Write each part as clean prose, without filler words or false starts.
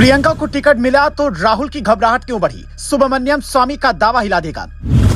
प्रियंका को टिकट मिला तो राहुल की घबराहट क्यों बढ़ी? सुब्रमण्यम स्वामी का दावा हिला देगा।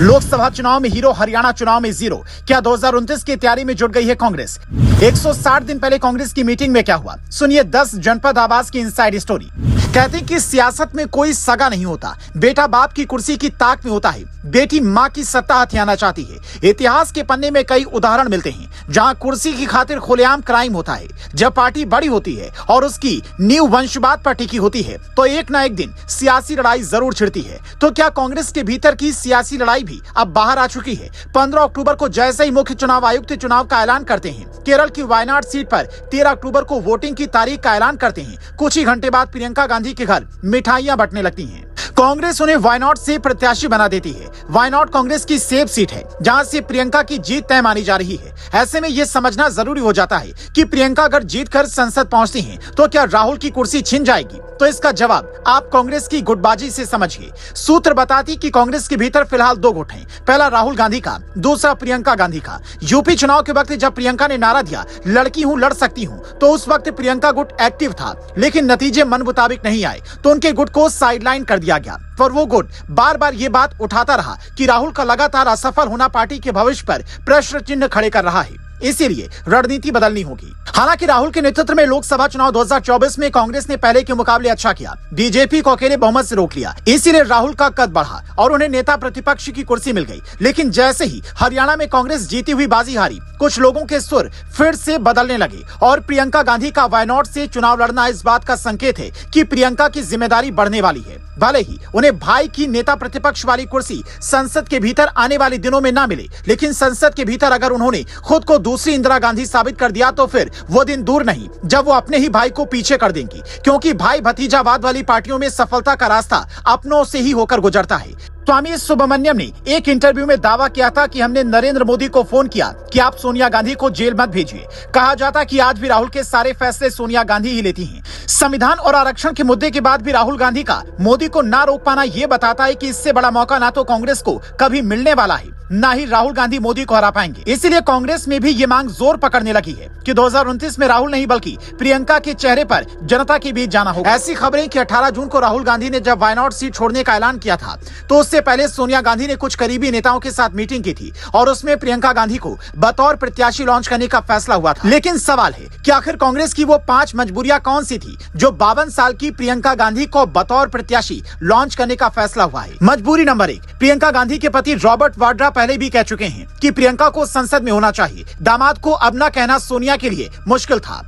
लोकसभा चुनाव में हीरो, हरियाणा चुनाव में जीरो। क्या 2029 की तैयारी में जुट गई है कांग्रेस? 160 दिन पहले कांग्रेस की मीटिंग में क्या हुआ? सुनिए 10 जनपद आवास की इनसाइड स्टोरी। कहते हैं कि सियासत में कोई सगा नहीं होता, बेटा बाप की कुर्सी की ताक में होता है, बेटी माँ की सत्ता हथियाना चाहती है। इतिहास के पन्ने में कई उदाहरण मिलते हैं जहां कुर्सी की खातिर खुलेआम क्राइम होता है। जब पार्टी बड़ी होती है और उसकी नींव वंशवाद पर टिकी होती है तो एक न एक दिन सियासी लड़ाई जरूर छिड़ती है। तो क्या कांग्रेस के भीतर की सियासी लड़ाई भी अब बाहर आ चुकी है? 15 अक्टूबर को जैसे ही मुख्य चुनाव आयुक्त चुनाव का ऐलान करते हैं, केरल की वायनाड सीट पर 13 अक्टूबर को वोटिंग की तारीख का ऐलान करते हैं, कुछ ही घंटे बाद प्रियंका गांधी के घर मिठाइयां बंटने लगती हैं। कांग्रेस उन्हें वायनाड से प्रत्याशी बना देती है। वायनाड कांग्रेस की सेफ सीट है जहां से प्रियंका की जीत तय मानी जा रही है। ऐसे में यह समझना जरूरी हो जाता है कि प्रियंका अगर जीत कर संसद पहुंचती हैं, तो क्या राहुल की कुर्सी छिन जाएगी? तो इसका जवाब आप कांग्रेस की गुटबाजी से समझिए। सूत्र बताती कि कांग्रेस के भीतर फिलहाल दो गुट हैं, पहला राहुल गांधी का, दूसरा प्रियंका गांधी का। यूपी चुनाव के वक्त जब प्रियंका ने नारा दिया लड़की हूं लड़ सकती हूं, तो उस वक्त प्रियंका गुट एक्टिव था, लेकिन नतीजे मन मुताबिक नहीं आए तो उनके गुट को साइडलाइन कर दिया गया। पर वो गुट बार बार ये बात उठाता रहा कि राहुल का लगातार असफल होना पार्टी के भविष्य पर प्रश्न चिन्ह खड़े कर रहा है, इसीलिए रणनीति बदलनी होगी। हालांकि राहुल के नेतृत्व में लोकसभा चुनाव 2024 में कांग्रेस ने पहले के मुकाबले अच्छा किया, बीजेपी को अकेले बहुमत से रोक लिया, इसीलिए राहुल का कद बढ़ा और उन्हें नेता प्रतिपक्ष की कुर्सी मिल गई। लेकिन जैसे ही हरियाणा में कांग्रेस जीती हुई बाजी हारी, कुछ लोगों के सुर फिर से बदलने लगे और प्रियंका गांधी का वायनाड से चुनाव लड़ना इस बात का संकेत है कि प्रियंका की जिम्मेदारी बढ़ने वाली है। भले ही उन्हें भाई की नेता प्रतिपक्ष वाली कुर्सी संसद के भीतर आने वाले दिनों में ना मिले, लेकिन संसद के भीतर अगर उन्होंने खुद को दूसरी इंदिरा गांधी साबित कर दिया तो फिर वो दिन दूर नहीं जब वो अपने ही भाई को पीछे कर देंगी, क्योंकि भाई भतीजावाद वाली पार्टियों में सफलता का रास्ता अपनों से ही होकर गुजरता है। स्वामी सुब्रमण्यम ने एक इंटरव्यू में दावा किया था कि हमने नरेंद्र मोदी को फोन किया कि आप सोनिया गांधी को जेल मत भेजिए। कहा जाता कि आज भी राहुल के सारे फैसले सोनिया गांधी ही लेती हैं। संविधान और आरक्षण के मुद्दे के बाद भी राहुल गांधी का मोदी को ना रोक पाना ये बताता है कि इससे बड़ा मौका ना तो कांग्रेस को कभी मिलने वाला है, ना ही राहुल गांधी मोदी को हरा पाएंगे। इसीलिए कांग्रेस में भी ये मांग जोर पकड़ने लगी है कि 2029 में राहुल नहीं बल्कि प्रियंका के चेहरे पर जनता के बीच जाना होगा। ऐसी खबरें कि 18 जून को राहुल गांधी ने जब वायनाड सीट छोड़ने का ऐलान किया था तो उससे पहले सोनिया गांधी ने कुछ करीबी नेताओं के साथ मीटिंग की थी और उसमें प्रियंका गांधी को बतौर प्रत्याशी लॉन्च करने का फैसला हुआ था। लेकिन सवाल है कि आखिर कांग्रेस की वो 5 मजबूरियां कौन सी थी जो 52 साल की प्रियंका गांधी को बतौर प्रत्याशी लॉन्च करने का फैसला हुआ है? मजबूरी नंबर 1, प्रियंका गांधी के पति रॉबर्ट वाड्रा पहले भी कह चुके हैं कि प्रियंका को संसद में होना चाहिए। दामाद को अब न कहना सोनिया के लिए मुश्किल था।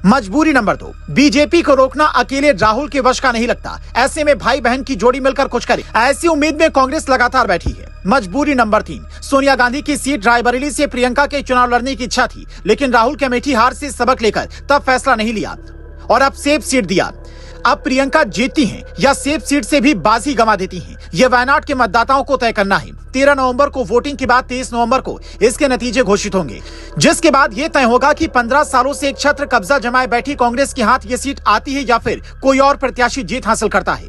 मजबूरी नंबर 2, बीजेपी को रोकना अकेले राहुल के वश का नहीं लगता, ऐसे में भाई बहन की जोड़ी मिलकर कुछ करे, ऐसी उम्मीद में कांग्रेस लगातार बैठी है। मजबूरी नंबर 3, सोनिया गांधी की सीट रायबरेली से प्रियंका के चुनाव लड़ने की इच्छा थी, लेकिन राहुल की अमेठी हार से सबक लेकर तब फैसला नहीं लिया और अब सेफ सीट दिया। अब प्रियंका जीतती हैं या सेफ सीट से भी बाजी गंवा देती हैं, यह वायनाड के मतदाताओं को तय करना है। 13 नवंबर को वोटिंग के बाद 23 नवंबर को इसके नतीजे घोषित होंगे, जिसके बाद यह तय होगा कि 15 सालों से एक छत्र कब्जा जमाए बैठी कांग्रेस के हाथ ये सीट आती है या फिर कोई और प्रत्याशी जीत हासिल करता है।